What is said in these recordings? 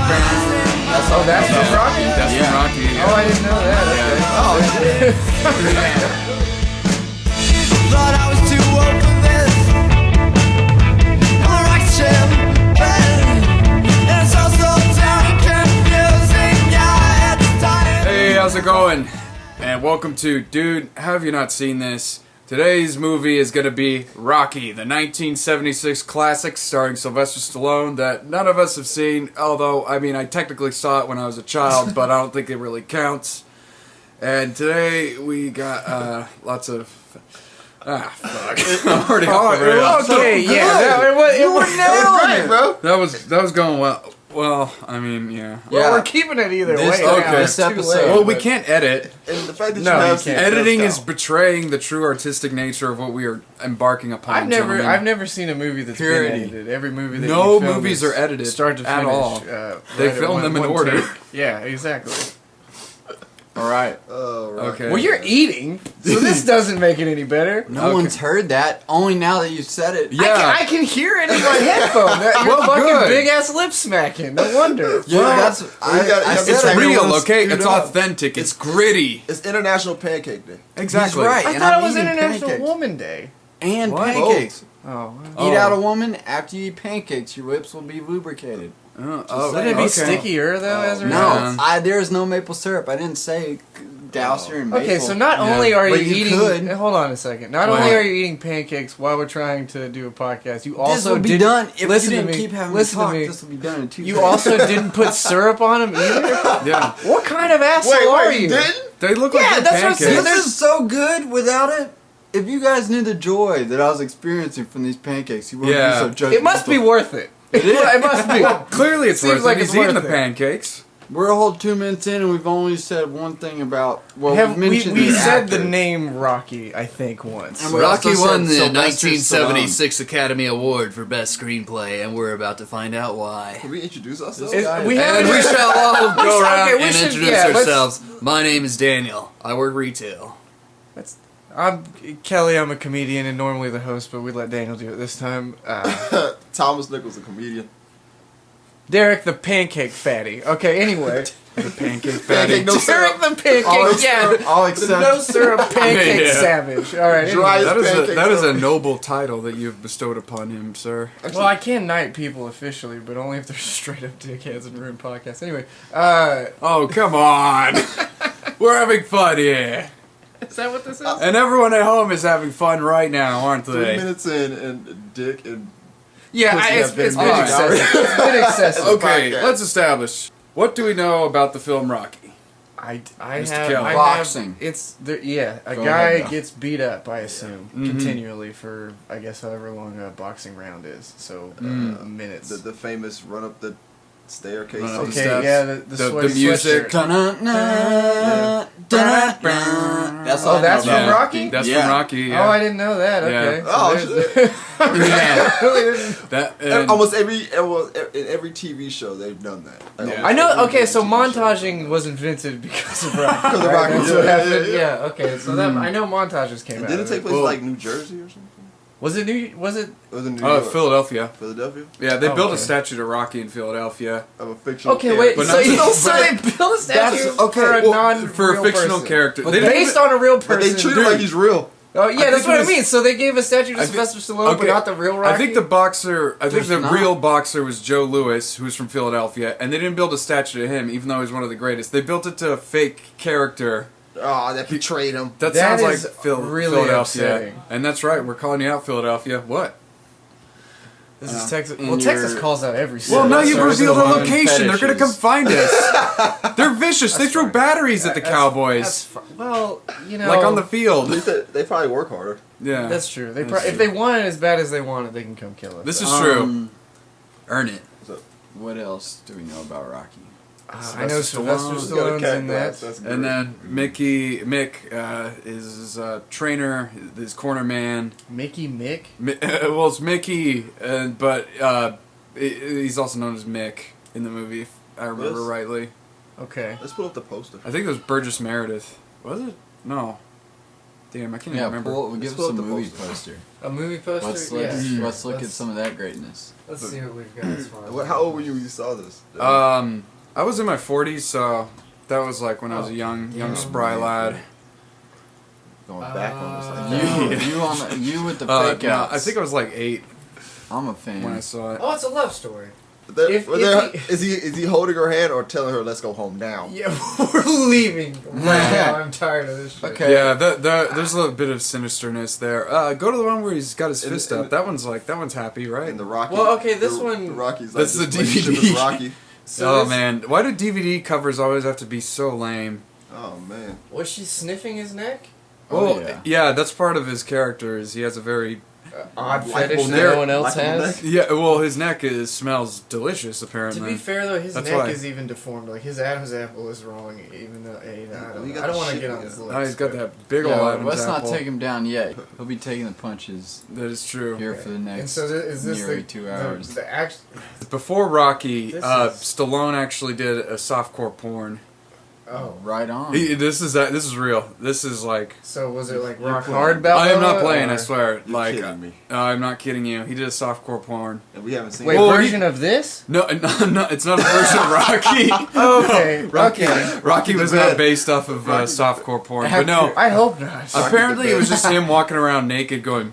That's from Rocky? That's from Rocky. Yeah. Oh, I didn't know that. Okay. Thought I was too old for this. I'm a rock champ, and it's all so damn confusing. Yeah, it's time. Hey, how's it going? And welcome to Dude, Have You Not Seen This? Today's movie is going to be Rocky, the 1976 classic starring Sylvester Stallone that none of us have seen, although, I mean, I technically saw it when I was a child, but I don't think it really counts. And today we got lots of... fuck. I'm already off the rails. Okay, yeah. It was nailing it, bro. That was going well. Well, I mean, yeah. Well, we're keeping it either way. okay. This episode. Well, we can't edit. And the fact that No, you can't. Editing is betraying the true artistic nature of what we are embarking upon. I've never seen a movie that's been edited. Every movie that no you film movies is are edited start to finish, at all. They film them in one order. take. Yeah, exactly. All right. Oh, right. Okay. Well, you're eating, so this doesn't make it any better. No one's heard that. Only now that you said it. Yeah. I can hear it in my headphone. You're Well, fucking good. big ass lip smacking. No wonder. Yeah, Well, I said It's it. real, Everyone's okay? screwed It's up. authentic. It's gritty. It's International Pancake Day. Exactly. He's right. I and thought I'm it was eating International pancakes. Woman Day. And What? pancakes. Oh, Eat out a woman. After you eat pancakes, your lips will be lubricated. wouldn't it be stickier though? as a No, result? there's no maple syrup. I didn't say douse your maple. Okay, so not only are But you you eating. could. Hold on a second. Not What? only are you eating pancakes while we're trying to do a podcast, you also this will be did- done if listen you to didn't me. keep having Listen me to talk. me. This will be done in 2 You seconds. also didn't put syrup on them either. Yeah. What kind of asshole are you? They look like Yeah, good that's what I'm saying. pancakes. This is so good without it. If you guys knew the joy that I was experiencing from these pancakes, you wouldn't Yeah. be so judgmental. It must be worth it. It is. It must be. Clearly it's Seems worth like it. it's He's eating the worth it. pancakes. We're a whole 2 minutes in, and we've only said one thing about. Well, We mentioned said the actor. name Rocky, I think, once. And we Rocky also said won the Sylvester 1976 Academy Award for Best Screenplay, and we're about to find out why. Can we introduce ourselves? We And haven't- we shall all go around okay, we and should- introduce yeah, let's- ourselves. My name is Daniel. I work retail. I'm Kelly. I'm a comedian and normally the host, but we let Daniel do it this time. Thomas Nichols, a comedian. Derek the pancake fatty. Okay, anyway. The pancake fatty. Pancake, no syrup. Derek the pancake, I'll the accept. no syrup pancake Yeah. savage. All right. Dry Anyway. That is a noble title that you've bestowed upon him, sir. Well, I can knight people officially, but only if they're straight up dickheads and ruin podcasts. Anyway, Oh, come on. We're having fun here. is that what this is? And everyone at home is having fun right now, aren't 3 they? minutes in, and Dick and Yeah, Pussy it's have been been made. excessive. It's been excessive. Okay, podcast. let's establish. What do we know about the film Rocky? I Mr. have Kelly. Boxing. A Go guy ahead, though. gets beat up, I assume, Mhm. continually for I guess however long a boxing round is. So minutes. the famous run up the staircase. Run up the Okay, steps. yeah, the sweaty music. sweatshirt. Da-na-na, da-na-na. That's all Oh, that's I know from about. Rocky? That's Yeah. from Rocky. Yeah. Oh, I didn't know that. Yeah. Okay. So Oh, there's- Yeah. Really didn't- That and, Almost every in every TV show they've done that. Like, Yeah. almost I know. every Okay, so TV show. montaging was invented because of Rocky. Because of right? Rocky, That's yeah, what yeah, happened. yeah. Yeah. Okay. So that I know montages came And out. didn't of it take place Well- in like New Jersey or something? Was it New? Was it? It was in New oh, York. Philadelphia. Philadelphia? Yeah, they Oh, built a okay. statue to Rocky in Philadelphia. Of a fictional Okay, wait. But So, not- they built a statue okay, for a well, non for a fictional person. character. But They didn't based even- on a real But person. they treat him like he's real. Oh yeah, I that's think what it I was- mean. So they gave a statue to I think- Sylvester Stallone, but okay, not the real Rocky. I think the boxer. I think There's the not. real boxer was Joe Louis, who's from Philadelphia, and they didn't build a statue to him, even though he's one of the greatest. They built it to a fake character. Oh, that betrayed him. That, That sounds like is really Philadelphia, upsetting. and that's right. We're calling you out, Philadelphia. What? This is Texas. in Well, Texas your- calls out every. Well, city. now you've Sorry. revealed our Fetish location. They're gonna come fetishes. find us. They're vicious. They throw fine. batteries at the That's Cowboys, fu- well, you know, like on the At field. least they probably work harder. Yeah, That's true. They That's if they want it as bad as they want it, they can come kill us. this is true. Um, Earn it. What else do we know about Rocky? I know Sylvester He's got a Stallone's cat in glass, that. that's great. And then Mick is his trainer, his corner man. Mickey Mick. Well, it's Mickey, but he's also known as Mick in the movie, if I remember Yes. rightly. Okay. Let's pull up the poster. I think it was Burgess Meredith. Was it? No. Damn, I can't Yeah, even remember. give us pull a up the movie poster. poster. A movie poster? Let's look at some of that greatness. Let's see what we've got as far as. How old were you when you saw this? I was in my 40s, so that was like when I was a young spry lad. Going back on this. You with the fake No, outs. I think I was like 8 I'm a fan. when I saw it. Oh, it's a love story. Is he holding her hand or telling her let's go home now? Yeah, we're leaving right now. I'm tired of this shit. Okay. Yeah, there's a little bit of sinisterness there. Go to the one where he's got his fist up. That one's happy, right? And the Rocky. Well, okay, this one- The Rocky's like That's the this relationship DVD. with Rocky. Oh man, why do DVD covers always have to be so lame? Oh man. Was she sniffing his neck? Oh, Well, yeah. that's part of his character. Is he has a very Odd Likeable fetish neck. that no one else Likeable has. neck. well, his neck smells delicious To apparently. be fair though, his That's neck why. is even deformed. Like his Adam's apple is wrong. Even though I Well, you got don't the want to shit get on together. his lips. Oh, he's got but- that big old Yeah, Adam's let's apple. not take him down yet. He'll be taking the punches That is true. here for the And next so is this nearly the 2 hours. The act, Before Rocky, This is- Stallone actually did a softcore porn. oh, Right on. This is real. This is like. so was it like You're rock playing. hard Balboa? I am not playing. or- I swear. You're Like, kidding me. I'm not kidding you. He did a softcore porn. And we haven't seen Wait, it. Well, version of this? No, it's not a version of Rocky. Okay, Rocky, okay. Rocky was the not bed. based off of softcore porn, but no. I hope not. Apparently, the it was bed. just him walking around naked, going.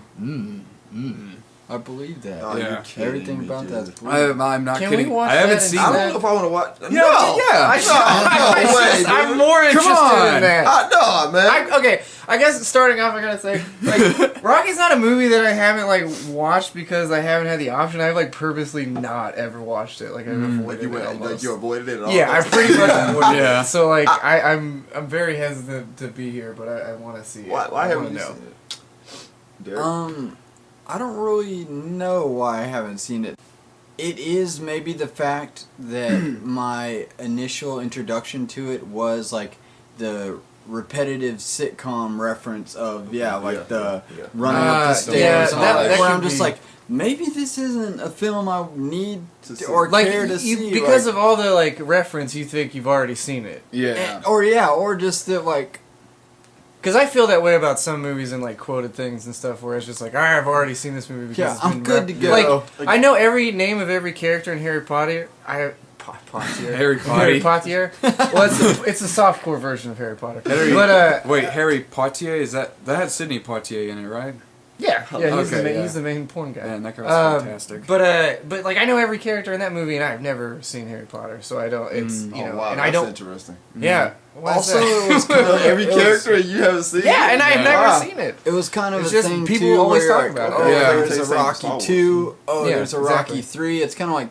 I believe that. Oh, Yeah. you're kidding Everything me, about dude. that's believable. I'm not Can we kidding. watch I haven't that seen I instead? don't that. know if I want to watch. Yeah, no. yeah. No way, I'm dude. more interested on. in that. No, man. Okay, I guess starting off, I gotta say, like, Rocky's not a movie that I haven't like watched because I haven't had the option. I've like purposely not ever watched it. Like I've avoided You it went, almost. like you avoided it at all. Yeah, I pretty much avoided Yeah. it. So like, I'm very hesitant to be here, but I want to see it. Why I haven't wanna you know. seen it? Derek? I don't really know why I haven't seen it. It is maybe the fact that my initial introduction to it was like the repetitive sitcom reference of the running up the stairs yeah, and all that- that, that where could I'm just be- like, maybe this isn't a film I need To see. or Like care to you, see because like, of all the like reference, you think you've already seen it. Yeah. or just that like Because I feel that way about some movies and like quoted things and stuff, where it's just like, I've already seen this movie. Because Yeah, it's I'm been good to go. Like, I know every name of every character in Harry Potter. Potter. Harry Harry Potter. Potter. Well, it's a softcore version of Harry Potter. But Wait, Harry Poitier, is that had Sidney Poitier in it, right? yeah, Okay, he's the main porn guy. Man, that guy was fantastic. But like I know every character in that movie, and I've never seen Harry Potter, so I don't. It's you know, wow, and that's I don't. interesting. Yeah. Why is also that? it was kind of Every character you haven't seen. Yeah, and I've never Wow. seen it. It was kind of It's a just thing people too, always where talk like, about it. oh, Yeah. there's Same a thing Rocky Star Wars. 2, oh, Yeah, there's a exactly. Rocky 3. It's kind of like,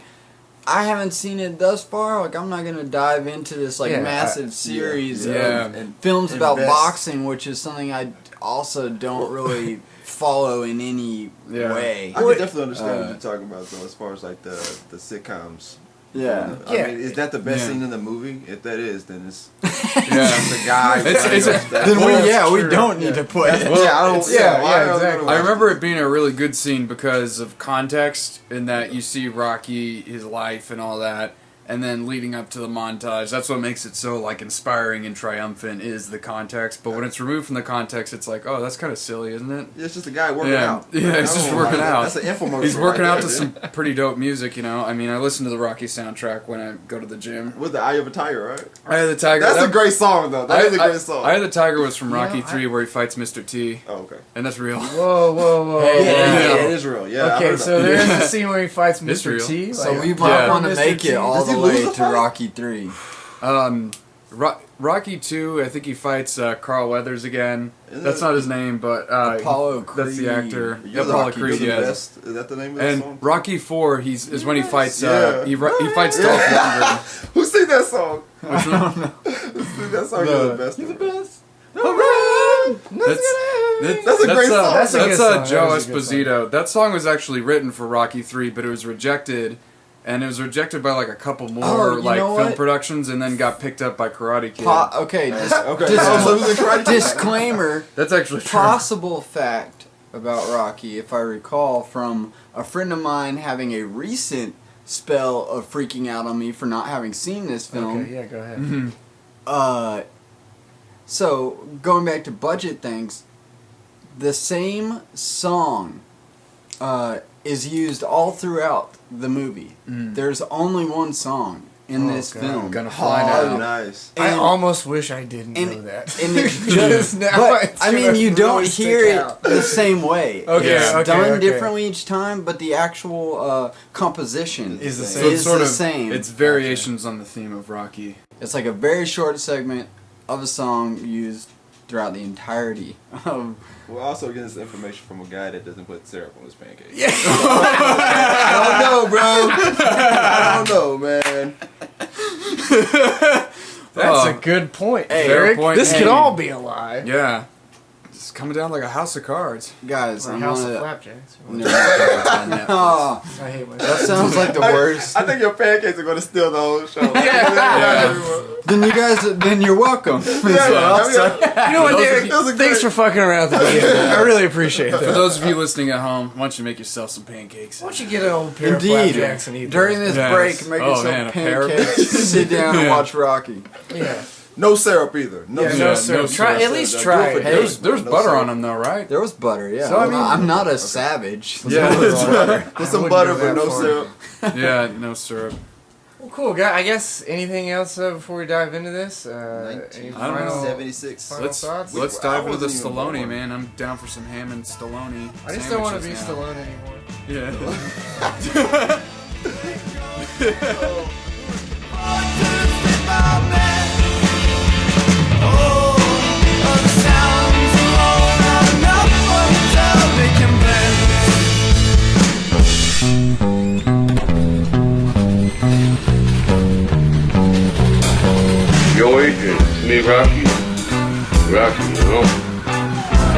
I haven't seen it thus far. Like, I'm not going to dive into this like Yeah, massive series yeah. of And films about invest. boxing, which is something I also don't really follow in any Yeah. way. I can definitely understand what Uh, you're talking about, though, as far as like the sitcoms. Yeah. I Yeah. mean, is that the best Yeah. scene in the movie? If that is, then it's Yeah. the guy. It's a- Then we true. don't need to put it. Well, yeah, I don't. it's- Yeah, why yeah, am I exactly. gonna I watch remember it being a really good scene because of context, in that you see Rocky, his life, and all that, and then leading up to the montage. That's what makes it so like inspiring and triumphant, is the context. But when it's removed from the context, it's like, oh, that's kind of silly, isn't it? It's just a guy working Yeah. out. Yeah, he's I just don't working like that. out. That's an infomercial. He's working right out there, to dude. some pretty dope music, you know. I mean, I listen to the Rocky soundtrack when I go to the gym. With the Eye of a Tiger, right? Eye of the Tiger. That's that- a great song, though. That is a great song. Eye of the Tiger was from You Rocky know, 3, where he fights Mr. T, Oh, okay. and that's real. Whoa. Hey, Yeah, Yeah. it is real. Yeah. I Okay, heard so about there's Yeah. a scene where he fights It's Mr. real. T. So like, we might Yeah. want to Mr. make it T. all Does he the lose way the to fight? Rocky 3. Rocky 2, I think he fights Carl Weathers again. Isn't That's it- not his name, but Apollo that's the Creed. actor. You're Apollo Rocky, Creed, You're the yeah. best. Is that the name of the And song? Rocky 4, is when he fights. Yeah. He fights Dolph Lundgren. Who sing that song? Which one? Who sing that song? You're the best. You're the best. That's a great song. That's a good song. Joe That was a good Esposito. That song was actually written for Rocky 3, but it was rejected. And it was rejected by like a couple more Oh, you like know film what? productions, and then got picked up by Karate Kid. Okay, Okay. Dis- So who's the karate? disclaimer. That's actually true. Possible fact about Rocky, if I recall from a friend of mine having a recent spell of freaking out on me for not having seen this film. Okay, yeah, go ahead. So going back to budget things, the same song is used all throughout the movie. There's only one song in this film. Gonna find out. Oh, nice. I And- almost wish I didn't know that. And it Just just, now but it's I mean, gonna you don't really hear stick it out. the same way. Okay, It's okay, done okay. differently each time, but the actual composition Is the So same. it's sort the of same. it's variations on the theme of Rocky. It's like a very short segment of a song used throughout the entirety of. We're also getting this information from a guy that doesn't put syrup on his pancakes. Yeah. I don't know, bro. I don't know, man. That's a good point. Hey, fair Eric. point. This Hey. could all be a lie. Yeah, it's coming down like a house of cards. Guys, Or a I'm house of gonna. flapjacks. No. Oh, I hate that myself. sounds like the worst. I think your pancakes are going to steal the whole show. Then you're welcome. You know what, Derek? Thanks for fucking around at the beginning. I really appreciate For that. those of you listening at home, why don't you make yourself some pancakes? Why don't you get an old pair Indeed. of flapjacks and eat During those? this Yes. break, make Oh, yourself man, a pair of- pancakes, sit down and Yeah. watch Rocky. Yeah. No syrup either. No Yeah, syrup. no, Yeah, sir. no Try, syrup. at least Do it try for it. Hey, There's No butter syrup. on them though, right? There was butter, yeah. So, I mean- I'm not a savage. Yeah. Put some wouldn't butter, go but that no far. syrup. Yeah, no syrup. Well, cool, guy. I guess anything else before we dive into this? Any I don't know. final, 76. final Let's thoughts? let's I dive into the wasn't even Stallone, born. man. I'm down for some ham and Stallone. I just don't want to be sandwiches now. Stallone anymore. Yeah. Yo, Adrian, it's me, Rocky. Rocky, you know?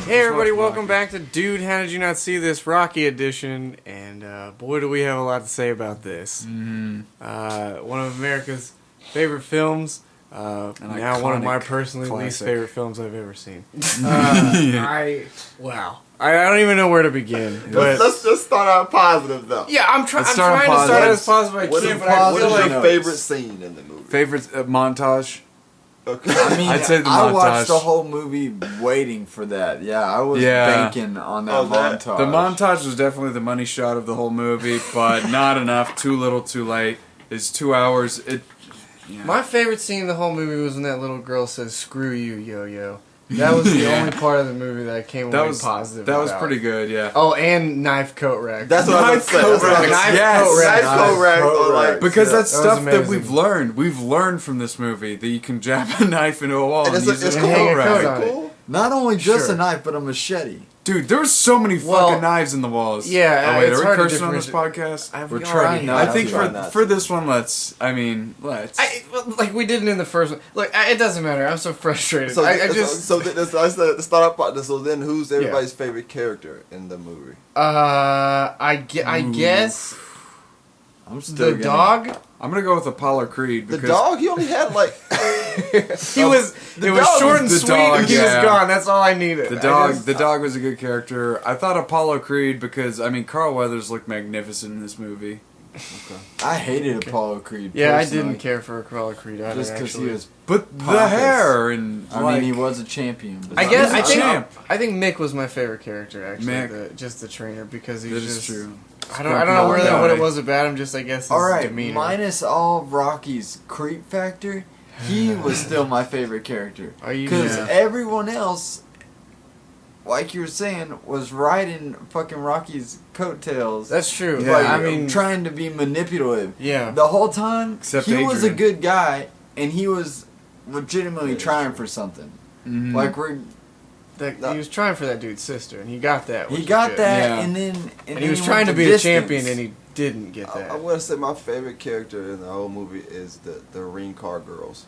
Hey everybody, welcome back to Dude, How Did You Not See This Rocky Edition, and boy do we have a lot to say about this. One of America's favorite films, now one of my iconic personally least classic. favorite films I've ever seen. I don't even know where to begin. But Let's just start out positive, though. yeah, I'm trying Let's to start start positive. out as positive as I What can, is, but I what feel is like your favorite scene in the movie? Favorite montage? Okay. I mean, I'd say the I montage. watched the whole movie waiting for that. Yeah, I was Yeah. banking on that Oh, that- montage. The montage was definitely the money shot of the whole movie, but not enough. Too little, too late. It's 2 hours. my favorite scene in the whole movie was when that little girl says "Screw you, yo-yo." That was the Yeah. only part of the movie that I came That away was positive. That was about. pretty good. Yeah. Oh, and knife coat rack. That's what I was saying. That's what I was Knife saying. Yes. coat rack. Knife coat racks are like Because yeah. that's That was stuff that amazing. we've learned. We've learned from this movie that you can jab a knife into a wall And and, use it's it cool. as a hang a coat coat rack. on it. Cool. Not only just Sure. a knife, but a machete. Dude, there was so many Well, fucking knives in the walls. yeah, Oh, wait, it's are we hard to cursing on this podcast? I- We're we trying. already I have. think Try not for to. this one, let's. Like we did it in the first one. Look, it doesn't matter. I'm so frustrated. So, I just let's start out part. So then, who's everybody's favorite character in the movie? I guess I'm still the gonna- dog. I'm gonna go with Apollo Creed The because dog. He only had like He was. the It was dog short was and the sweet. dog, and he was yeah. gone. That's all I needed. the I dog. just- The dog was a good character. I thought Apollo Creed because Carl Weathers looked magnificent in this movie. I hated Apollo Creed. Yeah, I personally, didn't care for Apollo Creed either. just because he actually. was. But the Pompous. hair and I like, mean, he was a champion. But I guess He's a champ. I think Mick was my favorite character actually. Mick. Just the trainer because he that was is just. true. I don't know really guy. what it was about him. Just I guess his all right, demeanor. minus all Rocky's creep factor, he was still my favorite character. Are you? Because Yeah. everyone else, like you were saying, was riding fucking Rocky's coattails. That's true. Yeah. like, I mean, trying to be manipulative. yeah. The whole time, Except he was a Adrian. good guy, and he was legitimately trying for something. Mhm. Like He was trying for that dude's sister, and he got that. he which got was good. that, Yeah. and then And he was trying to be a champion, and he didn't get that. I want to say my favorite character in the whole movie is the Ring Car Girls.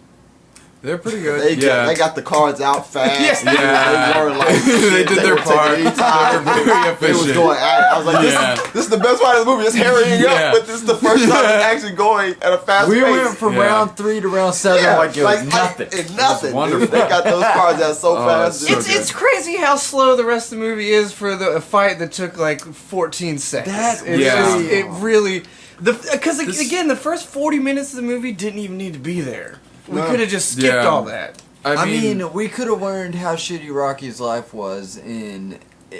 They're pretty good. They got the cards out fast. Yeah. They weren't like They did their were taking part. their time. They were very They was efficient. going at it. I was like, this is the best part of the movie. It's hurrying Yeah. up, but this is the first time it's actually going at a fast We pace. went from round 3 to round 7 like it was nothing. It's nothing. It was wonderful. Dude. They got those cards out so fast. it's so It's it's crazy how slow the rest of the movie is for a fight that took like 14 seconds. It really because again the first 40 minutes of the movie didn't even need to be there. We could have just skipped Yeah. all that. I mean, we could have learned how shitty Rocky's life was in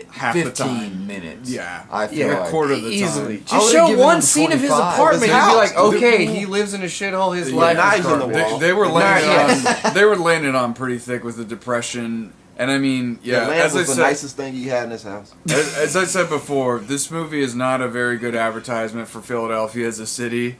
Half the 15 time. minutes. Yeah. I feel A like. quarter of the Easily. time. I Just would've show given one him scene of his 25. apartment His and be like, house. okay, he lives in a shithole. His life knives is in the garbage. wall. They were laying Not it on. They were laying it on pretty thick with the depression, and I mean, The yeah. lamp As I was the said, nicest thing he had in his house. as I said before, this movie is not a very good advertisement for Philadelphia as a city.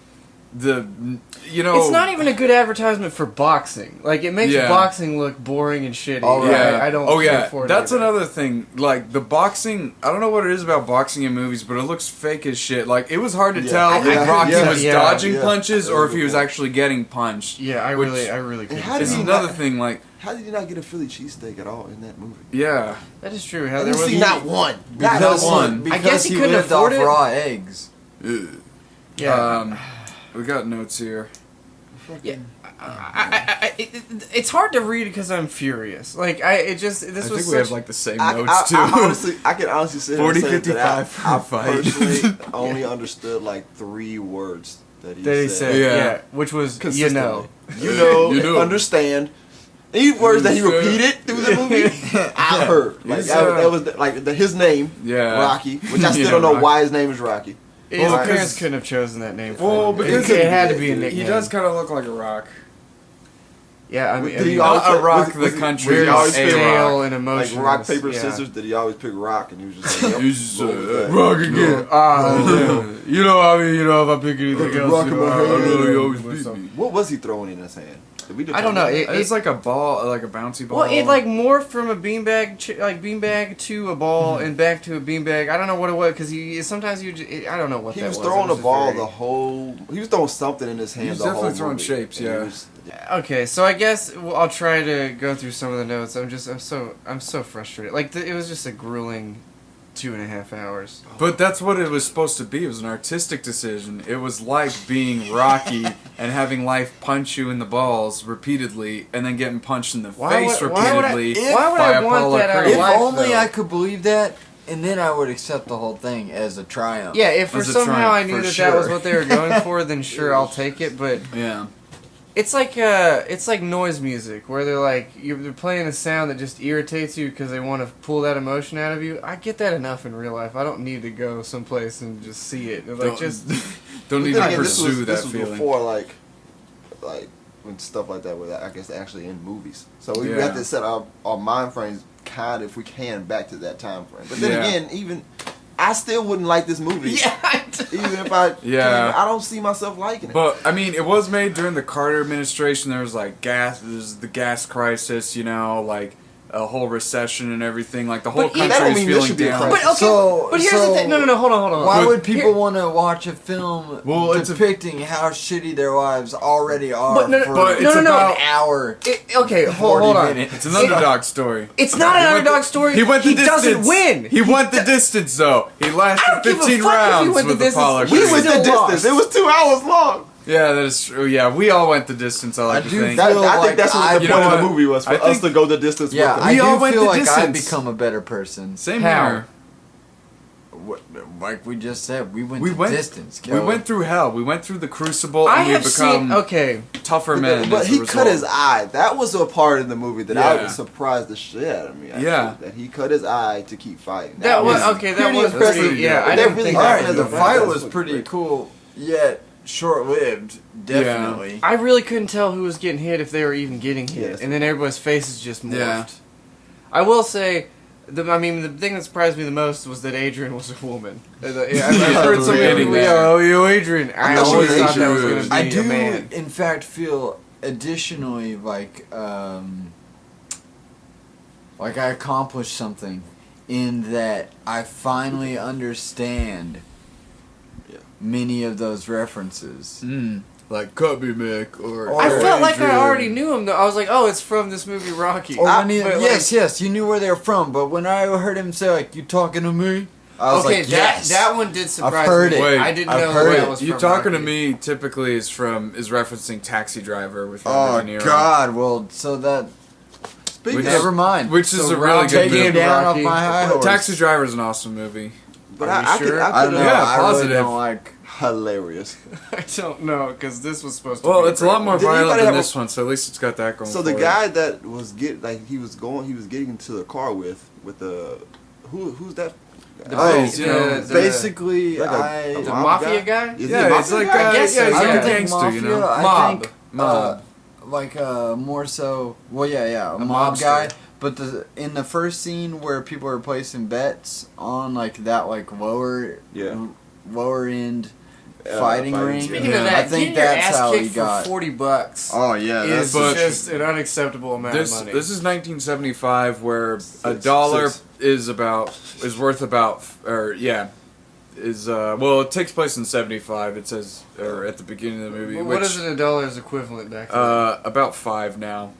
It's not even a good advertisement for boxing. Like, it makes Yeah. boxing look boring and shitty. Oh, Yeah. I don't Oh care yeah, for it that's either. another thing. Like the boxing, I don't know what it is about boxing in movies, but it looks fake as shit. Like it was hard to tell if Rocky was dodging punches or if he was actually getting punched. Yeah, I really couldn't. how did It's he another not- thing. Like How did you not get a Philly cheesesteak at all in that movie? yeah, That is true. How I there didn't was see not one. Not Because, one. because I guess he couldn't lived afford off it. raw eggs. yeah. we got notes here. Yeah, it's hard to read because I'm furious. Like I think we have like the same notes too. I can honestly say 40, that 55 for a I fight. personally only understood like 3 words that he that he said. said, Yeah. which was Consistently. you know. You know, understand. Any words that he You said- repeated through the movie, I heard. Like that was like his name, Yeah. Rocky, which I still Yeah, don't know Rocky. why his name is Rocky. His Well, parents because- couldn't have chosen that name. For Well, him. because it had to be a nickname. He does kind of look like a rock. Yeah, I mean, Did he Not always a rock, was the he- country. was he very always a stale rock. and emotional. Like rock, paper, scissors. Did he always pick rock? And he was just like, yep, He's what was that? rock again. You know, I mean, if I pick anything Put the else, rock in my hand. I know he always beat me. What was he throwing in his hand? Did we I don't know. determine that? It's like a ball, like a bouncy ball. Well, it like morphed from a beanbag, beanbag to a ball and back to a beanbag. I don't know what it was because I don't know what He that was was. throwing It the just ball very- the whole. He was throwing something in his hand. was the whole definitely throwing movie. shapes, And he yeah. was- Okay, so I guess I'll try to go through some of the notes. I'm so frustrated. Like it was just a grueling 2.5 hours. But that's what it was supposed to be. It was an artistic decision. It was like being Rocky and having life punch you in the balls repeatedly and then getting punched in the face repeatedly why would by I want Apollo that out of Creed. If life, only though? I could believe that, and then I would accept the whole thing as a triumph. Yeah, if for As a somehow I triumph, knew for that was sure. what they were going for, then sure I'll take it. But Yeah. it's like noise music where they're like they're playing a sound that just irritates you because they want to pull that emotion out of you. I get that enough in real life. I don't need to go someplace and just see it. Like Don't- just Don't need Then to again, pursue this that was feeling. before like when stuff like that was, I guess, actually in movies. So we Yeah. have to set our mind frames kind of, if we can, back to that time frame. But then Yeah. again, even I still wouldn't like this movie. Even if I I don't see myself liking it. But I mean, it was made during the Carter administration. There was like there's the gas crisis, like a whole recession and everything. Like the whole But that country don't is mean this feeling should be a down. crisis. But okay, but here's the thing. No, hold on. Why But would people here- want to watch a film Well, it's a- depicting how shitty their lives already are But no, for but it's an about- hour? Okay, 40 hold on. minutes. It's an underdog story. It's not an He went underdog the- story. He went the He distance. doesn't win. He went the distance though. He I lasted don't give a 15 fuck if he rounds went the with distance. Apollo We Creed. went the still distance. lost. It was 2 hours long. Yeah, that is true. Yeah, we all went the distance. I like I to do think. feel I think like that's what I- the You know point of what? the movie was, for I us think- to go the distance Yeah, with I We do all went feel the like I've distance. become a better person. Same How? here. Like we just said, we went We the went- distance. We Kelly. went through hell. We went through the crucible, I and we have become seen. Okay, tougher men. But as a he result. cut his eye. That was a part in the movie that I Yeah. was surprised the shit out of me. Actually, Yeah. that he cut his eye to keep fighting. that was okay. That pretty was impressive. pretty. Yeah, I That didn't really think All that right, happened was the as a fight man. was pretty cool, yet short-lived. Definitely. I really couldn't tell who was getting hit if they were even getting hit, Yes. and then everybody's faces just morphed. Yeah. I will say, the thing that surprised me the most was that Adrian was a woman. I've heard so many Adrian, people, yeah. oh, you Adrian. I thought she always was thought that was Asian. going to be I a do, man. in fact, feel additionally like I accomplished something in that I finally understand many of those references. like cut me, Mick, or I felt like I Adrian. already knew him though. I was like, oh, it's from this movie Rocky. Or when he, But, like, yes, you knew where they were from. But when I heard him say like, "You talking to me?" I was okay, like, yes. that one did surprise I've heard me. it. Wait, I didn't I've know heard that it. was You from talking to Rocky. me typically is referencing Taxi Driver with Oh Robert De Niro. God! Well, so that. Which- Never mind. Which is So a really good Taking movie. him down Rocky. off my high horse. Taxi Driver is an awesome movie. But Are you I could, sure? I don't know. Yeah, I positive. really don't like. hilarious. I don't know because this was supposed to. Well, be it's a lot more Did violent anybody than have a- this one, so at least it's got that going. So for the it. guy that was he was getting into the car with the who's that? The Oh, police, basically, Like the a mob mafia guy. Is he a Yeah, mafia it's like guy? I guess so, yeah, he's yeah. like I a think gangster, you know. I think, Mob. like more so. Well, yeah, a mobster. mob guy. But in the first scene where people are placing bets on like that lower end fighting ring. Speaking Yeah. of that, I think getting your that's ass how kicked he for got. $40 Oh yeah, is But- just an unacceptable amount This of money. this is 1975, where a dollar is worth about it takes place in 75. It says or at the beginning of the movie. Well, what which, is it in dollars equivalent back then? About 5 now.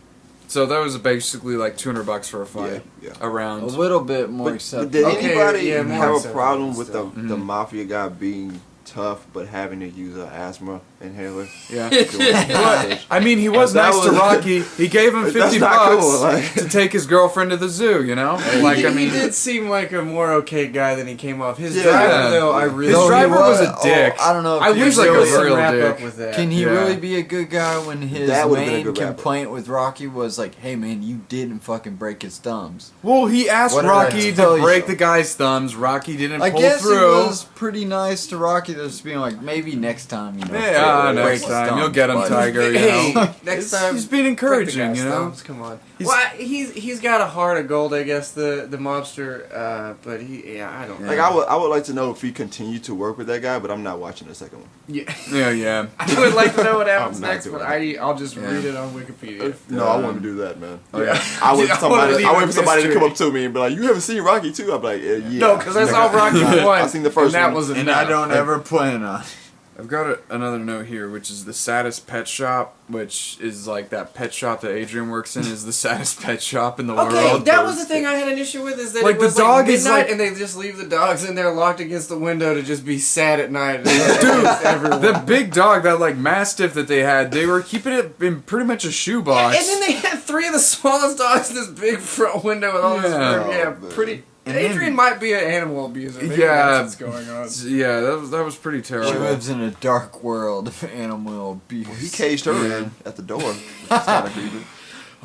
So that was basically like $200 for a fight Yeah. around. a little bit more But acceptable. did Okay, anybody yeah, more have a acceptable problem with still. the mafia guy being tough but having to use an asthma inhaler? Yeah. But I mean, he was That nice to was- Rocky. He gave him That's $50 not cool, like- to take his girlfriend to the zoo. You know, like he, I mean, he did seem like a more okay guy than he came off. His Yeah. driver, though, I really. His Though he driver was a dick. I don't know. If I he wish like there a was some real wrap dick. up with that. Can he Yeah. really be a good guy when his That would've been a main good rapper. complaint with Rocky was like, "Hey man, you didn't fucking break his thumbs." well, he asked What did I Rocky tell to you? break the guy's thumbs. Rocky didn't I pull guess through. he was pretty nice to Rocky, just being like, maybe next time, you know. Yeah, break next his time thumbs, you'll get him, but- Tiger. You Hey, know, next time he's being break the encouraging. guy's You know, thumbs, come on. Well, he's got a heart of gold, I guess. The mobster, but I don't know. Like I would like to know if he continued to work with that guy, but I'm not watching the second one. Yeah. yeah. I would like to know what happens I'm not next, doing but it. I'll just Yeah. read it on Wikipedia. No, I wouldn't do that, man. Oh, yeah. I wait Yeah, for I wanna somebody. leave I it wait for somebody to mystery. come up to me and be like, "You haven't seen Rocky 2?" I'm like, "Yeah." No, because I saw Rocky 1. I seen the first and that one. was And enough. I don't ever plan on. I've got another note here, which is the saddest pet shop, which is like that pet shop that Adrian works in is the saddest pet shop in the Okay, world. that was the thing I had an issue with is that Like, it was the dog is midnight like- and they just leave the dogs in there locked against the window to just be sad at night. Dude, everyone. The big dog, that like mastiff that they had, they were keeping it in pretty much a shoebox. and then they had 3 of the smallest dogs in this big front window with all this Yeah. fur. Yeah, Oh, pretty. And Adrian then- might be an animal abuser. Maybe Yeah. that's what's going on. Yeah, that was pretty She terrible. lives in a dark world of animal abuse. He caged her in at the door. Which is kind of creepy.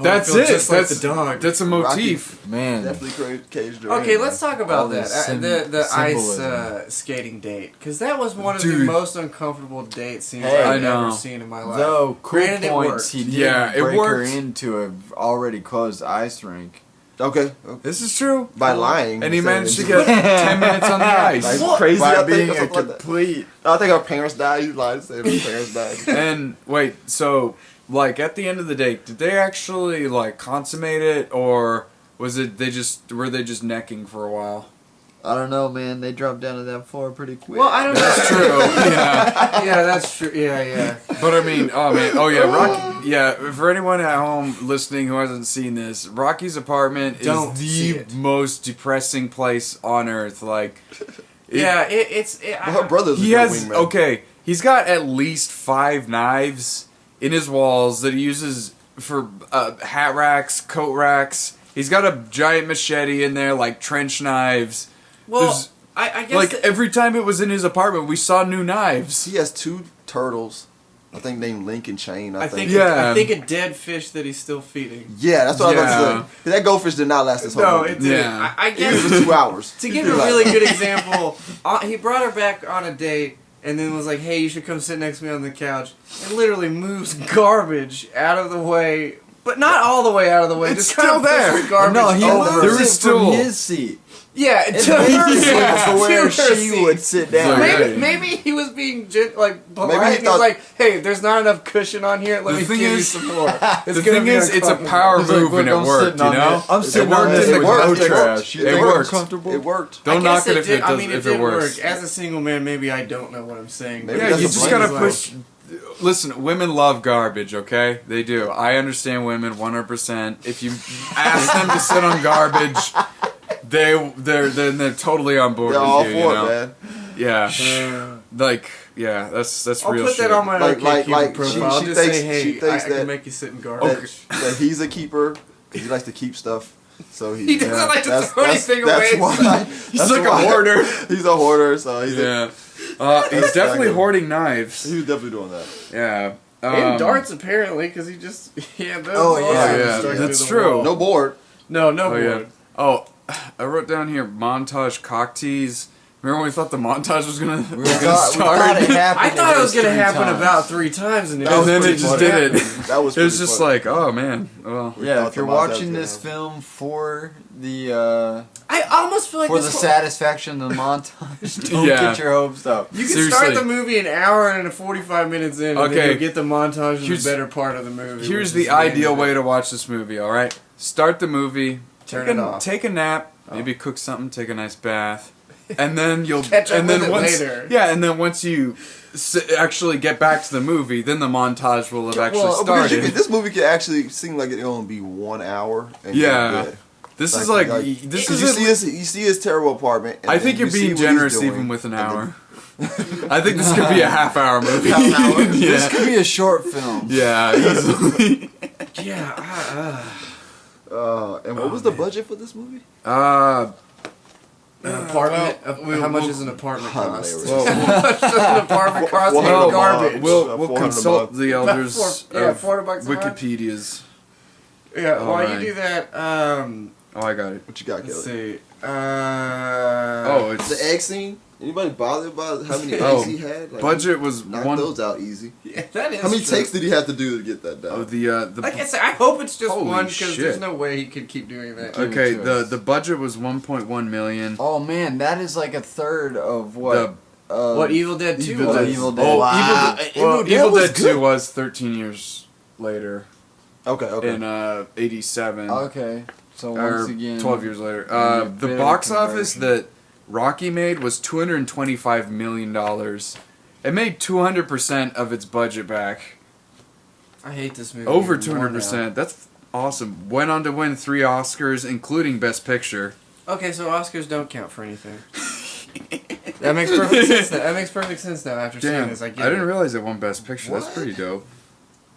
That's I feel it. just like That's the dog. That's a motif. Man, Definitely caged her. Okay, in, let's man. talk about All that. this The ice symbolism. skating date. Because that was one of the Dude. most uncomfortable date scenes Hey, I've I know. ever seen in my life. though cool Granted, it points, worked. he did Yeah, it break her worked. into a already closed ice rink. Okay. This is true. By lying, And he saying managed to it's- get 10 minutes on the ice. Like What? crazy. By I think, being or a something like that. complete. I think her parents died. He lied, saying her parents died. And wait, so like at the end of the date, did they actually like consummate it, or was it were they just necking for a while? I don't know, man. They dropped down to that floor pretty quick. Well, I don't know. That's true. Yeah. Yeah, that's true. Yeah. But I mean, oh man, oh yeah, Rocky. Yeah, for anyone at home listening who hasn't seen this, Rocky's apartment Don't is see the it. most depressing place on earth. Like, Yeah, it's. Well, her brother's he a good has wingman. okay. He's got at least 5 knives in his walls that he uses for hat racks, coat racks. He's got a giant machete in there, like trench knives. Well, There's- I guess. Like every time it was in his apartment, we saw new knives. He has 2 turtles. I think named Link and Chain. I think. Yeah. I think a dead fish that he's still feeding. Yeah, that's what I was Yeah. about to say. That goldfish did not last this whole No, movie. it didn't. Yeah. I It guess was 2 hours. to give a really good example, he brought her back on a date and then was like, "Hey, you should come sit next to me on the couch." And literally moves garbage out of the way, but not all the way out of the way. It's just kind still of there. pushes the garbage no, he over. moves There was it still- from his seat. Yeah, And to her basically seat. for where To her she seat. would sit down. Like, Maybe he was being polite. Maybe he He was thought- like, "Hey, there's not enough cushion on here. Let The me thing give you is- some more." The gonna thing be is, it's a uncomfortable. power He's like, move and "Look, it I'm worked, sitting you on know? this- I'm sitting it on worked this in the with worked. no It trash. worked. You It think I'm worked. comfortable? It worked. Don't I knock guess it if it did. does, I mean, if it it did work. works. As a single man, maybe I don't know what I'm saying. Maybe Yeah, that's you a just blame gotta game. push. Listen, women love garbage, okay? They do. I understand women 100%. If you ask them to sit on garbage, they're totally on board They're with all you, for you know? it, man. Yeah. Like, yeah, that's I'll real put shit. that on my Like, profile. I'll she just thinks- say, hey, she thinks I can that- make you sit in garbage. That he's a keeper because he likes to keep stuff. So He doesn't like to that's- throw that's- anything that's away. why- He's that's like why- a hoarder. He's a hoarder, so he's Yeah. He's That's definitely not good. hoarding knives. he was definitely doing that. Yeah. And darts, apparently, because he just... Yeah, those Oh, balls yeah. are Yeah, stuck that's through the true. wall. No board. No Oh, board. yeah. Oh, I wrote down here montage cock tease. Remember when we thought the montage was gonna We thought it happened. I thought it was going going to happen about 3 times, and, And then it pretty just funny. did it. That was It was pretty just funny. like, oh man. Well, We Yeah, thought if you're the montage watching was this gonna film for the I almost feel like for this the whole- satisfaction of the montage, don't Yeah. get your hopes up. You can Seriously. start the movie an hour and 45 minutes in, and Okay. then you get the montage of Here's- the better part of the movie. here's which is the ideal end of way it. to watch this movie. All right, start the movie, Turn it off. take a nap, maybe cook something, take a nice bath, and then you'll Catch up and then with it once later. yeah, and then once you actually get back to the movie, then the montage will have actually Oh, because started. this movie could actually seem like it only be 1 hour. And Yeah. you're good. This is like this Because you see his terrible apartment. And I think then you're you being see what he's generous doing, even with an and then- hour. I think this could be a half-hour movie. This yeah, could be a short film. yeah, easily. Yeah, And what was the budget for this movie? an apartment. well, how much we'll- does an apartment cost? Hilarious. Well, How much does an apartment cost? Well, in well, garbage. we'll 400 consult bucks. the elders Yeah, of $400 a month. Wikipedia's. Yeah, while Alright. you do that, Oh, I got it. What you got, let's Kelly? see. Oh, it's The egg scene? Anybody bothered about how many Oh, eggs he had? Like, budget was knock one. those out easy. yeah, that is How many true. takes did he have to do to get that Oh, done? the Like I said, I hope it's just Holy one because shit. there's no way he could keep doing that. okay. Give it to us. The budget was 1.1 million. Oh man, that is like a third of what? What Evil Dead 2 Evil was? Dead. Evil Dead. Oh, Wow. Evil was Dead good. 2 was 13 years later Okay. in 87. Okay, so Or once again, 12 years later. a The bit of box office conversion. that Rocky made was $225 million. It made 200% of its budget back. I hate this movie. Over even more 200%. That's awesome. Went on to win 3 Oscars, including Best Picture. now. Okay, so Oscars don't count for anything. That makes perfect sense. That makes perfect sense now after seeing Damn, this. I I get didn't it. realize it won Best Picture. That's What? pretty dope.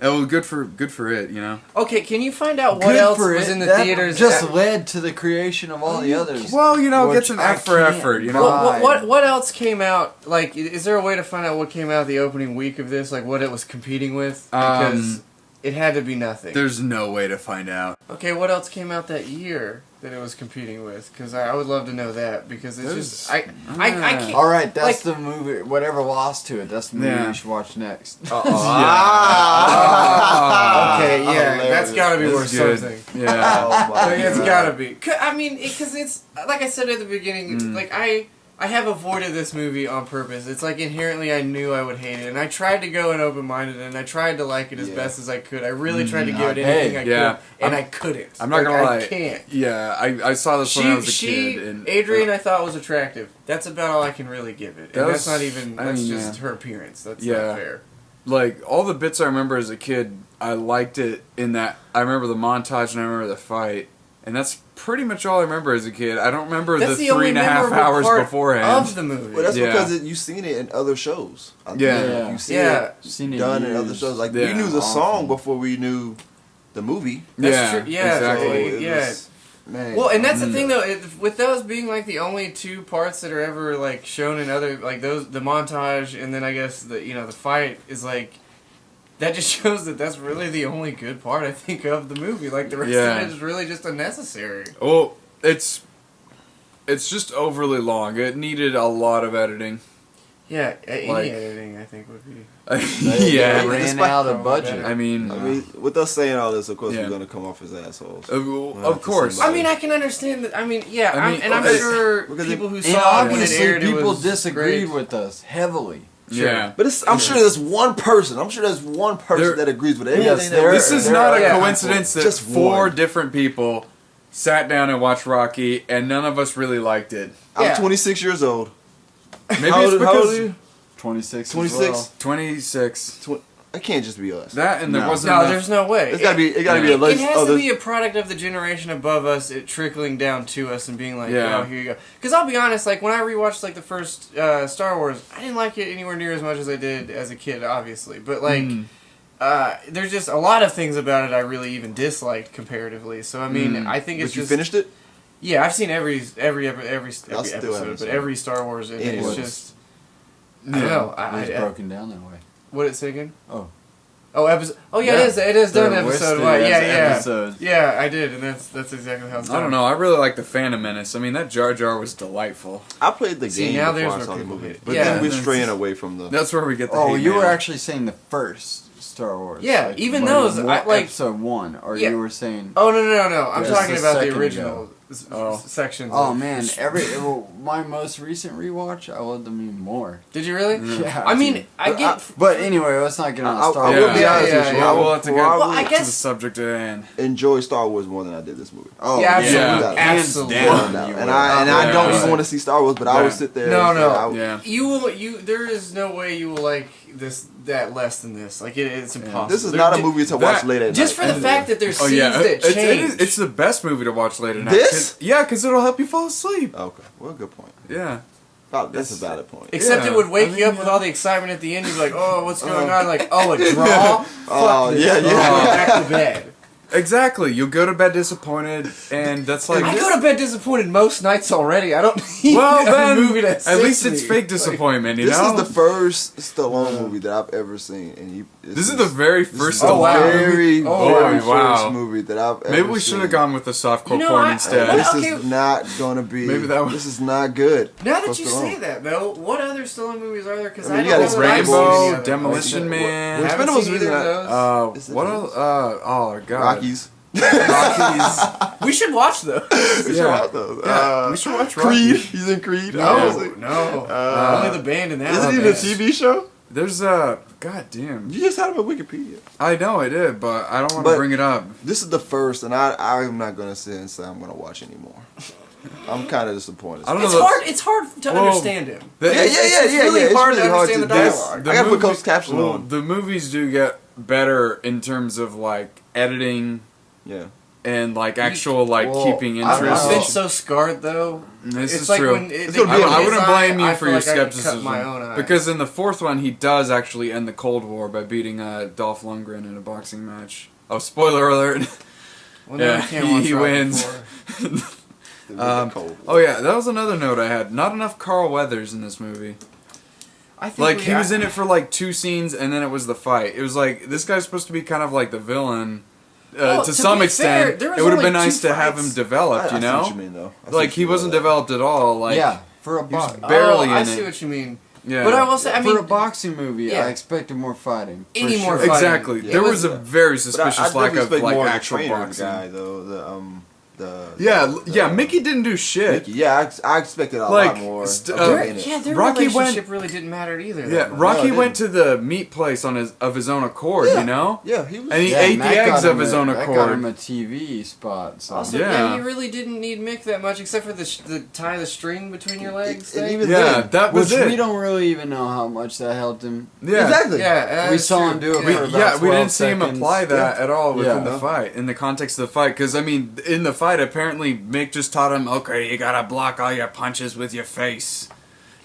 Oh, good for it, you know. Okay, can you find out what Good else for was it. in the That theaters? just led to the creation of all the others. Well, you know, Which gets an I F for can't effort, you know. What else came out? Like, is there a way to find out what came out the opening week of this? Like, what it was competing with? Because it had to be nothing. There's no way to find out. Okay, what else came out that year that it was competing with? Because I would love to know that. Because it's just I can't. All right, that's like- the movie. Whatever lost to it, that's the movie Yeah. we should watch next. Okay, yeah, Hilarious. that's got to be worth That's good. something. Yeah. Oh my Like, it's God. gotta be. I mean, because it's like I said at the beginning. Like I have avoided this movie on purpose. It's like inherently I knew I would hate it, and I tried to go in open-minded, and I tried to like it as Yeah. best as I could. I really tried to give it Hey, anything I yeah. could, and I couldn't. I'm not Like, gonna lie. I can't. Yeah, I saw this when I was a kid. And, Adrian, I thought was attractive. That's about all I can really give it, That and that's was- not even. I That's mean, just yeah. her appearance. That's Yeah. not fair. like all the bits I remember as a kid, I liked it in that I remember the montage and I remember the fight, and that's pretty much all I remember as a kid. I don't remember That's the the only 3.5 memorable hours part beforehand. of the movie. Well, that's Yeah. because you've seen it in other shows. I think Yeah. you see Yeah. it Seen it done in other used. shows. Like Yeah, we knew the often. song before we knew the movie. That's yeah, true. Yeah, exactly. So it yeah. was- man. Well, and that's the thing though, with those being like the only 2 parts that are ever like shown in other like those the montage and then I guess the the fight is like that just shows that that's really the only good part I think of the movie. Like the rest Yeah. of it is really just unnecessary. Well, it's just overly long. It needed a lot of editing. Yeah, any Like- editing I think would be. They yeah, ran despite- out of budget. I mean, I mean, with us saying all this, of course, Yeah. we're gonna come off as assholes. of course. I I mean, I can understand that. I mean, yeah, I mean, and I'm okay. sure Because people who and saw it when it obviously, aired, it people was disagreed great. with us heavily. Yeah. But I'm sure there's one person. I'm sure there's one person There- that agrees with everything. Yes, that there we This said. is there not are a yeah. coincidence that Just 4 one. different people sat down and watched Rocky, and none of us really liked it. I'm Yeah. 26 years old. Maybe How it's old- how old because are you? 26. 26. 26. It can't just be us. That and there No. wasn't No, enough. there's no way. It's gotta be. It gotta be a It list. has to be a product of the generation above us, it trickling down to us and being like, Yeah. oh, here you go. Because I'll be honest, like, when I rewatched, like, the first Star Wars, I didn't like it anywhere near as much as I did as a kid, obviously. But, like, there's just a lot of things about it I really even disliked comparatively. So, I mean, I think it's But you just... finished it? Yeah, I've seen every still haven't episode, but seen every Star Wars in it is Anyways. just... I don't know. It's broken down that way. What did it say again? Oh, episode. Oh yeah, Yeah. it is done They're episode listed wise. as Yeah, episodes. yeah, I did, and that's exactly how it's done. I don't know. I really like the Phantom Menace. I mean, that Jar Jar was delightful. I played the See, game now before there's I where saw the people movie, hate. but Yeah. then we're straying away from the. That's where we get the Oh, hate you were mail. actually saying the first Star Wars. Yeah, even those, I, like- episode 1, or Yeah. you were saying. Oh no! I'm Just talking a about the second original ago. sections. Oh of- man, my most recent rewatch, I loved them even more. Did you really? Yeah. I mean, I get. But anyway, let's not get on Star I Wars. will be Yeah, honest yeah, with you. yeah. I We'll will have to get Well, I to guess- the subject at hand. enjoy Star Wars more than I did this movie. Oh, Yeah, absolutely. absolutely. Hands down. And you I would. don't Yeah. even want to see Star Wars, but I Yeah. would sit there. No, and say, no. I would- Yeah. You will. There is no way you will like that less than this. Like it's impossible. This is There- not a ju- movie to watch that- late at Just night. for the fact that there's Oh scenes yeah, that change. it's the best movie to watch late at night. This? 'Cause- Yeah, because it'll help you fall asleep. Okay, well, good point. Yeah. Oh, that's a valid point. Except Yeah. it would wake I you mean, up with all the excitement at the end. You'd be like, "Oh, what's going on?" Like, "Oh, a draw." Oh, Fuck this. yeah, yeah. Oh, back to bed. Exactly. You'll go to bed disappointed, and that's like. I go to bed disappointed most nights already. I don't need Well, a then, movie to at assist least it's me. fake disappointment, you This know? is the first Stallone movie that I've ever seen, and This is the very first Oh, wow. very, Oh, very wow. first movie that I've ever Maybe we seen. should have gone with the softcore You know, porn I- instead. what- This Okay. is not gonna be. Maybe that was- This is not good. Now for that you Stallone. say that, though, what other Stallone movies are there? Because I I, mean, you don't got know that I've seen any Rainbow, other. Demolition Like, Man. what- Haven't Expendables seen really either not- of those. Is it What this? else? Oh god. Rockies. We should watch those. We should Yeah. watch those. We should watch Creed. Rocky. He's in Creed. No, obviously. no. Only the band in that. Isn't one, it even a man. TV show? There's god damn. You just had him at Wikipedia. I know I did, but I don't want to But- bring it up. This is the first, and I'm not gonna sit and say I'm gonna watch anymore. I'm kind of disappointed. I don't It's know. hard. It's hard to Well, understand him. The- Yeah, It's really hard to understand the dialogue. I gotta put closed captions on. The movies do get better in terms of like editing Yeah. and like actual like well, keeping I don't interest. I've been so scarred though. This It's is like true. when It's they gonna be cut on I his wouldn't eye, blame you I for feel your like I could skepticism cut my own eye. because in the fourth one he does actually end the Cold War by beating Dolph Lundgren in a boxing match. Oh, spoiler alert! Well, no, Yeah, we can't watch he Rocky wins. IV. Oh yeah, that was another note I had. Not enough Carl Weathers in this movie. I think Like he was in it for like 2 scenes and then it was the fight. It was like this guy's supposed to be kind of like the villain. Well, to to some be extent, fair, there was it would have only been nice 2 to have him fights. developed, I you see know? what you mean, though. I see Like what he you mean wasn't by that. developed at all. Like yeah, for a he was boxing. barely I in see it. what you mean. Yeah. But I will say, I mean, for a boxing movie, yeah. I expected more fighting. for Any more sure. fighting. Exactly. Yeah. There It was a was- very But suspicious I'd lack definitely of expect like more of the actual trainer boxing. guy, though. Mickey didn't do shit. Mickey, yeah, I expected a Like, lot more. st- of him Their, in it. yeah, their Rocky relationship really didn't matter either. Yeah, that much. Rocky it went to the meat place on his own accord, Yeah. you know? Yeah, he was. And he Yeah, ate Matt the eggs got of him his a- own That got accord. him a TV spot. So. Also, Yeah. yeah, you really didn't need Mick that much, except for the tie the string between your legs And thing. even Yeah, then, that was Which it. we don't really even know how much that helped him. Yeah. Exactly. Yeah, We that's saw true. him do it We, for about yeah, we 12 didn't see him seconds. apply that at all within Yeah. the fight, in the context of the fight. Because, I mean, in the fight, apparently Mick just taught him, okay, you gotta block all your punches with your face.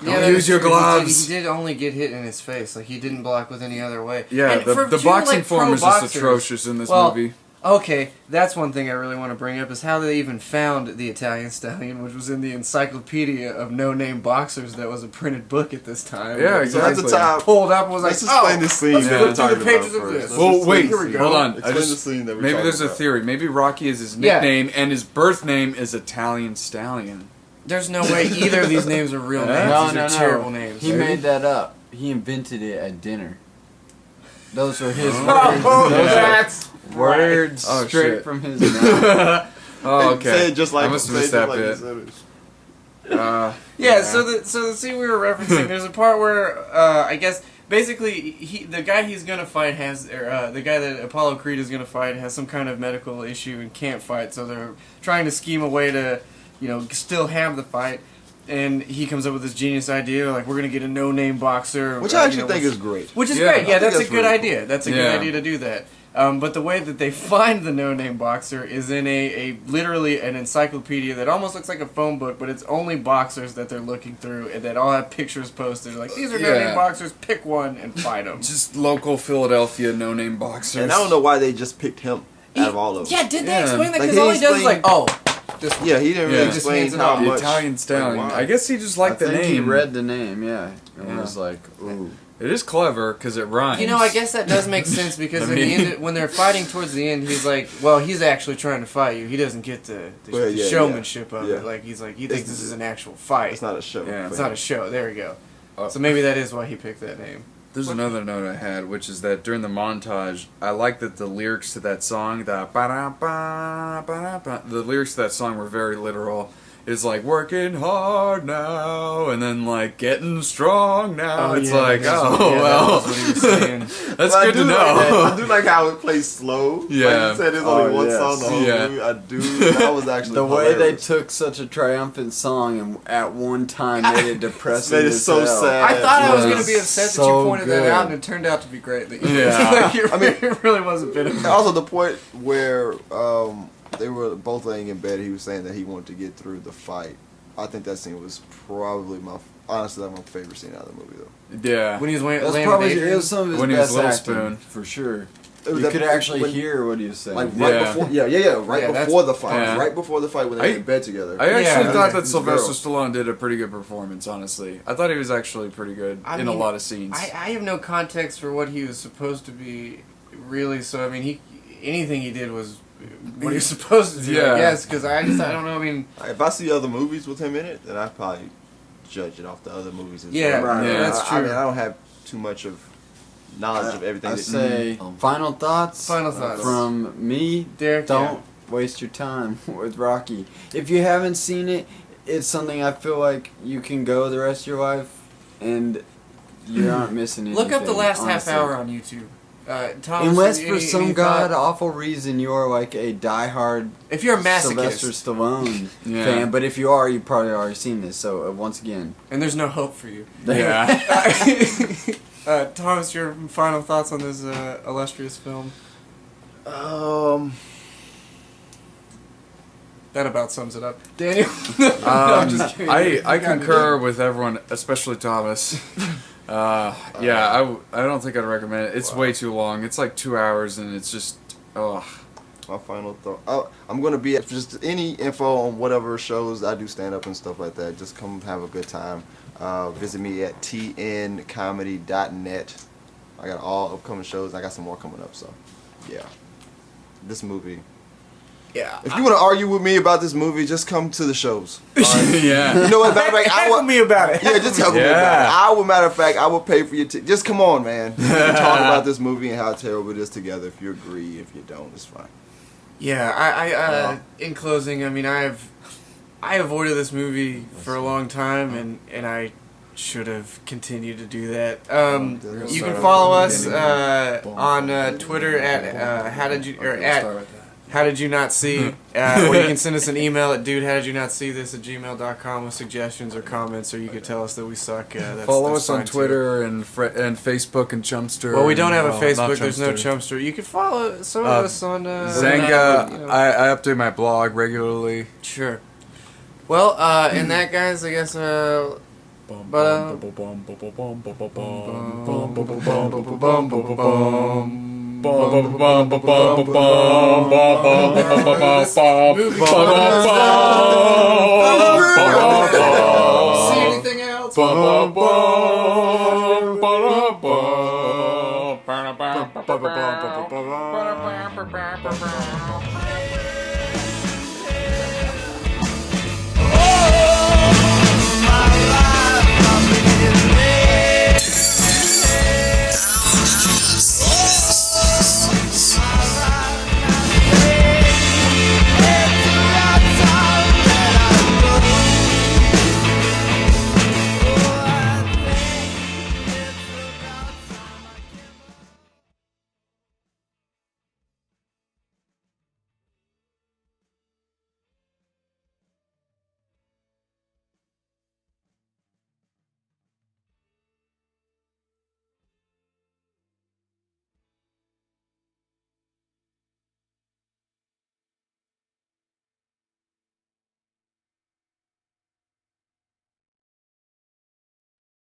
Don't that use is your true. gloves. He did only get hit in his face. Like he didn't block with any other way. Yeah, And the for two, boxing like, form pro is just boxers- atrocious in this well, movie. Okay, that's one thing I really want to bring up is how they even found the Italian Stallion, which was in the Encyclopedia of No-Name Boxers. That was a printed book at this time. Yeah, It was exactly. At the time, pulled up and was like, let's explain oh, this scene let's that Yeah. we're flip through talking the about pages of first. this. Let's Well, explain- wait, here we go. hold on. Explain the scene that we're Maybe talking there's a about. theory. Maybe Rocky is his Yeah. nickname, and his birth name is Italian Stallion. There's no way either of these names are real names. No, These no, are no. terrible names. He made that up. He invented it at dinner. Those are his Oh, words. that's Words Oh, straight shit. from his mouth. Oh, okay. Say it just like I must have say missed it that just bit. like you said it. Yeah, so the scene we were referencing, there's a part where I guess basically the guy he's gonna fight has the guy that Apollo Creed is gonna fight has some kind of medical issue and can't fight, so they're trying to scheme a way to still have the fight. and he comes up with this genius idea, like, we're going to get a no-name boxer. Which I actually think is great. Which is Yeah, great. Yeah, that's a good really idea. That's a good idea to do that. But the way that they find the no-name boxer is in a literally an encyclopedia that almost looks like a phone book, but it's only boxers that they're looking through, and that all have pictures posted. Like, these are no-name boxers, pick one and fight them. Just local Philadelphia no-name boxers. And I don't know why they just picked him out of all of them. Yeah, did they explain that? Like, Because all he does is like, yeah, he didn't really just explain hands it how off. The much. Italian stallion. Like, why? I guess he just liked I the think name. he read the name, yeah, and was like, ooh. It is clever because it rhymes. You know, I guess that does make sense because in the end, when they're fighting towards the end, he's like, well, he's actually trying to fight you. He doesn't get the showmanship of it. Like, he's like, he thinks this is an actual fight. It's not a show. Yeah. It's not a show. There we go. So maybe that is why he picked that name. There's another note I had, which is that during the montage, I like that the lyrics to that song, the lyrics to that song were very literal. It's like working hard now, and then like getting strong now. It's like, well, that's what he was saying. that's good to know. I do like how it plays slow. Yeah. Like you said, there's only one yes. song the whole Yeah. movie. I do. That was actually The way they hilarious. took such a triumphant song and at one time made it depressing. Made it as so hell. sad. I thought I was Yes. going to be upset that So you pointed that good. out, and it turned out to be great. That you, Yeah. it really wasn't bitter. And also the point where they were both laying in bed, he was saying that he wanted to get through the fight. I think that scene was probably honestly my favorite scene out of the movie though. Yeah. When he was laying That's with probably Adrian. it was some of his When he was best Little acting, Spoon. for sure. It was You that could point actually when- hear what he was saying. Like right Yeah. before, right Yeah, before the fight, yeah. right before the fight when they were in bed together. I actually Yeah. thought that His Sylvester girl. Stallone did a pretty good performance, honestly. I thought he was actually pretty good I in a mean, lot of scenes. I have no context for what he was supposed to be, really. So I mean, anything he did was what he was supposed to do. Yeah. I guess because I don't know. I mean, If I see other movies with him in it, then I probably judge it off the other movies as Yeah, well. right, that's I true. mean, I don't have too much of knowledge of everything. I that say final thoughts. Final thoughts. From me. Derek, Don't waste your time with Rocky. If you haven't seen it, it's something I feel like you can go the rest of your life, and you aren't missing anything. look up the last half honestly. hour on YouTube. Thomas, Unless any- for any some thought? god awful reason you are like a diehard If you're a Sylvester masochist Stallone Yeah. fan, but if you are, you've probably already seen this. So once again, and there's no hope for you. yeah. Thomas, your final thoughts on this illustrious film? That about sums it up. Daniel? I'm just kidding. I concur with everyone, especially Thomas. I don't think I'd recommend it. It's way too long. It's like 2 hours, and it's just, ugh. My final thought. I'm going to be at just any info on whatever shows I do stand up and stuff like that. Just come have a good time. Visit me at tncomedy.net. I got all upcoming shows. I got some more coming up. So, yeah. This movie. Yeah. If you want to argue with me about this movie, just come to the shows. All right? Yeah. You know what? Matter of fact, Heckle me about it. Yeah, just tell me about it. Matter of fact, I will pay for your ticket. Just come on, man. We can talk about this movie and how terrible it is together. If you agree, if you don't, it's fine. Yeah, I in closing, I mean, I avoided this movie for a long time, and I should have continued to do that. You can follow us on Twitter at How Did You Not See, or you can send us an email at dudehowdidyounotseethis@gmail.com with suggestions or comments, or you could tell us that we suck. Follow that's us on fine, too. Twitter and Facebook and Chumster. Well, we don't have a not Facebook. There's no Chumster. Chumster. You can follow some of us on Zanga. you know. I update my blog regularly. Sure. Well, in that, guys, I guess. See anything else?